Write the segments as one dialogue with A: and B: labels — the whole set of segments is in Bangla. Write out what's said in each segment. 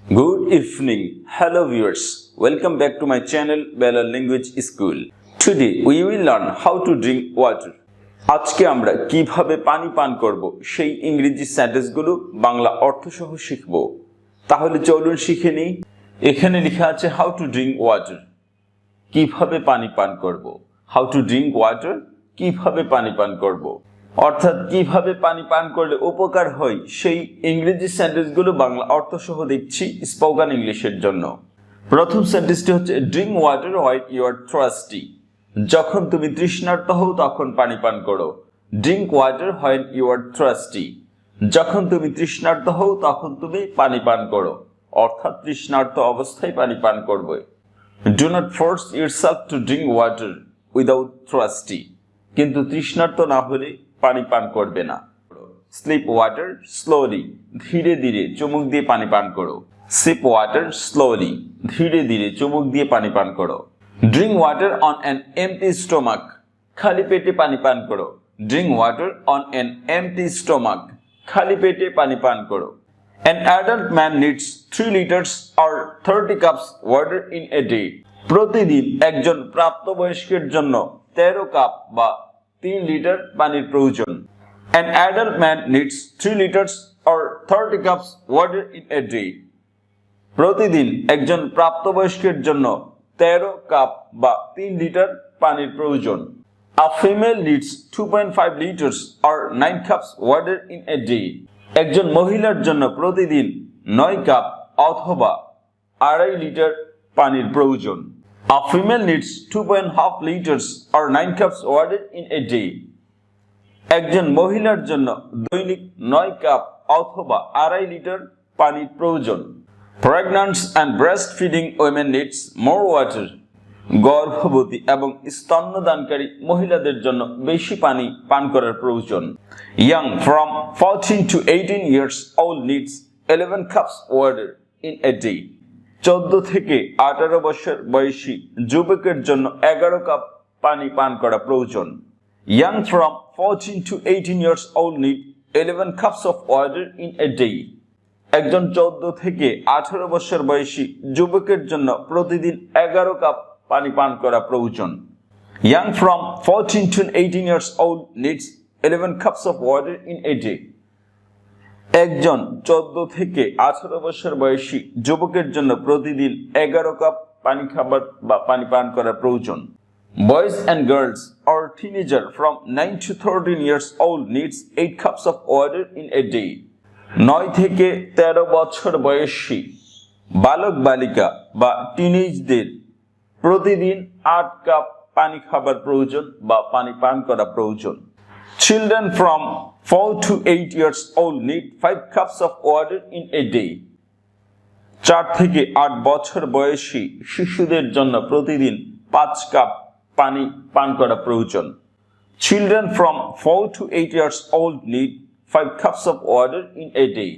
A: Good evening, hello viewers. Welcome back to my channel Bangla Language School. Today we will learn how to drink water. আজকে আমরা কিভাবে পানি পান করব সেই ইংরেজি সেন্টেন্সগুলো বাংলা অর্থ সহ শিখব। তাহলে চলুন শিখে নিই। এখানে লেখা আছে how to drink water. কিভাবে পানি পান করব? How to drink water? কিভাবে পানি পান করব? অর্থাৎ কিভাবে পানি পান করলে উপকার হয় সেই ইংরেজি সেন্টেন্সগুলো বাংলা অর্থ সহ দেখছি স্পোকেন ইংলিশের জন্য। প্রথম সেন্টেন্সটি হচ্ছে drink water while you are thirsty. যখন তুমি তৃষ্ণার্ত হও তখন পানি পান করো। Drink water while you are thirsty. যখন তুমি তৃষ্ণার্ত হও তখন তুমি পানি পান করো, অর্থাৎ তৃষ্ণার্ত অবস্থায় পানি পান করবে। Do not force yourself to drink water without thirsty. কিন্তু তৃষ্ণার্ত না হলে পানি পান করবে না। Sip water slowly. ধীরে ধীরে চুমুক দিয়ে পানি পান করো। Sip water slowly. ধীরে ধীরে চুমুক দিয়ে পানি পান করো। Drink water on an empty stomach. খালি পেটে পানি পান করো। Drink water on an empty stomach. খালি পেটে পানি পান করো। An adult man needs 3 liters or 30 cups water in a day. প্রতিদিন একজন প্রাপ্তবয়স্কের জন্য 13 কাপ বা 3 লিটার পানির প্রয়োজন। An adult man needs 3 liters or 30 cups water in a day. প্রতিদিন একজন প্রাপ্তবয়স্কের জন্য 13 কাপ বা 3 লিটার পানির প্রয়োজন। A female needs 2.5 liters or 9 cups water in a day. একজন মহিলার জন্য প্রতিদিন 9 কাপ অথবা 2.5 লিটার পানির প্রয়োজন। A female needs 2.5 liters or 9 cups water in a day. একজন মহিলার জন্য দৈনিক 9 কাপ অথবা 2.5 লিটার পানির প্রয়োজন। Pregnant and breastfeeding women needs more water. গর্ভবতী এবং স্তন্যদানকারী মহিলাদের জন্য বেশি পানি পান করার প্রয়োজন। Young from 14 to 18 years old needs 11 cups water in a day. 14 থেকে 18 বছর বয়সী যুবকের জন্য 11 কাপ পানি পান করা প্রয়োজন। Young from 14 to 18 years old need 11 cups of water in a day. একজন 14 থেকে 18 বছর বয়সী যুবকের জন্য প্রতিদিন 11 কাপ পানি পান করা প্রয়োজন। Young from 14 to 18 years old needs 11 cups of water in a day. একজন 14 থেকে 18 বছর বয়সী যুবকের জন্য প্রতিদিন 11 কাপ পানি খাবার বা পানি পান করা প্রয়োজন। Boys and girls or teenager from 9 to 13 years old needs 8 cups of water in a day. 9 থেকে 13 বছর বয়সী বালক বালিকা বা টিনেজদের প্রতিদিন 8 কাপ পানি খাবার প্রয়োজন বা পানি পান করা প্রয়োজন। Children from 4 to 8 years old need 5 cups of water in a day. 4 থেকে 8 বছর বয়সী শিশুদের জন্য প্রতিদিন 5 কাপ পানি পান করা প্রয়োজন। Children from 4 to 8 years old need 5 cups of water in a day.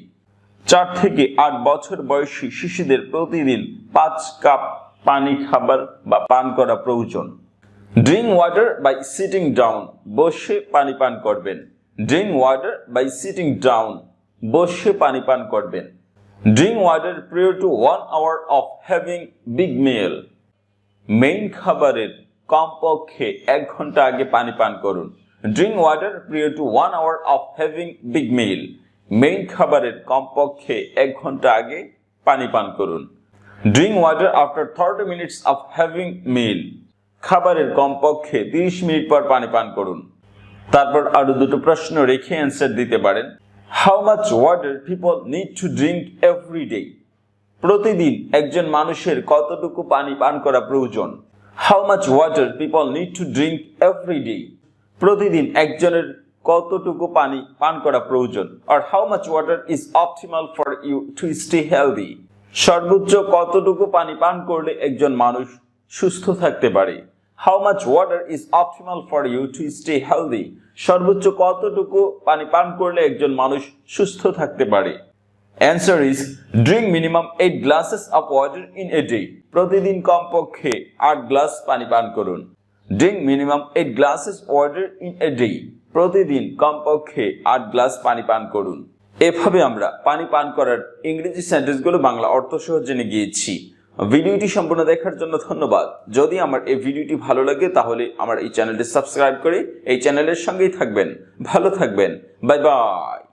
A: 4 থেকে 8 বছর বয়সী শিশুদের প্রতিদিন 5 কাপ পানি খাবার বা পান করা প্রয়োজন। Drink water by sitting down. বসে পানি পান করবেন। Drink water by sitting down. বসে পানি পান করবেন। Drink water prior to 1 hour of having big meal. Main খাবারের কমপক্ষে 1 ঘন্টা আগে পানি পান করুন। Drink water prior to 1 hour of having big meal. Main খাবারের কমপক্ষে 1 ঘন্টা আগে পানি পান করুন। Drink water after 30 minutes of having meal. খাবারের কমপক্ষে 30 মিনিট পর পানি পান করুন। তারপর আরো দুটো প্রশ্ন রেখে অ্যানসার দিতে পারেন। How much water people need to drink every day? প্রতিদিন একজন মানুষের কতটুকু পানি পান করা প্রয়োজন? How much water people need to drink every day? প্রতিদিন একজনের কতটুকু পানি পান করা প্রয়োজন? Or how much water is optimal for you to stay healthy? সর্বোচ্চ কতটুকু পানি পান করলে একজন মানুষ সুস্থ থাকতে পারে? How much water is optimal for you to stay healthy? সর্বোচ্চ কতটুকু পানি পান করলে একজন মানুষ সুস্থ থাকতে পারে? Answer is drink minimum 8 glasses of water in a day. প্রতিদিন কমপক্ষে 8 গ্লাস পানি পান করুন। Drink minimum 8 glasses water in a day. প্রতিদিন কমপক্ষে 8 গ্লাস পানি পান করুন। এভাবে আমরা পানি পান করার ইংরেজি সেন্টেন্সগুলো বাংলা অর্থ সহ জেনে গিয়েছি। ভিডিওটি সম্পূর্ণ দেখার জন্য ধন্যবাদ। যদি আমার এই ভিডিওটি ভালো লাগে তাহলে আমার এই চ্যানেলটি সাবস্ক্রাইব করে এই চ্যানেলের সঙ্গেই থাকবেন। ভালো থাকবেন। Bye bye.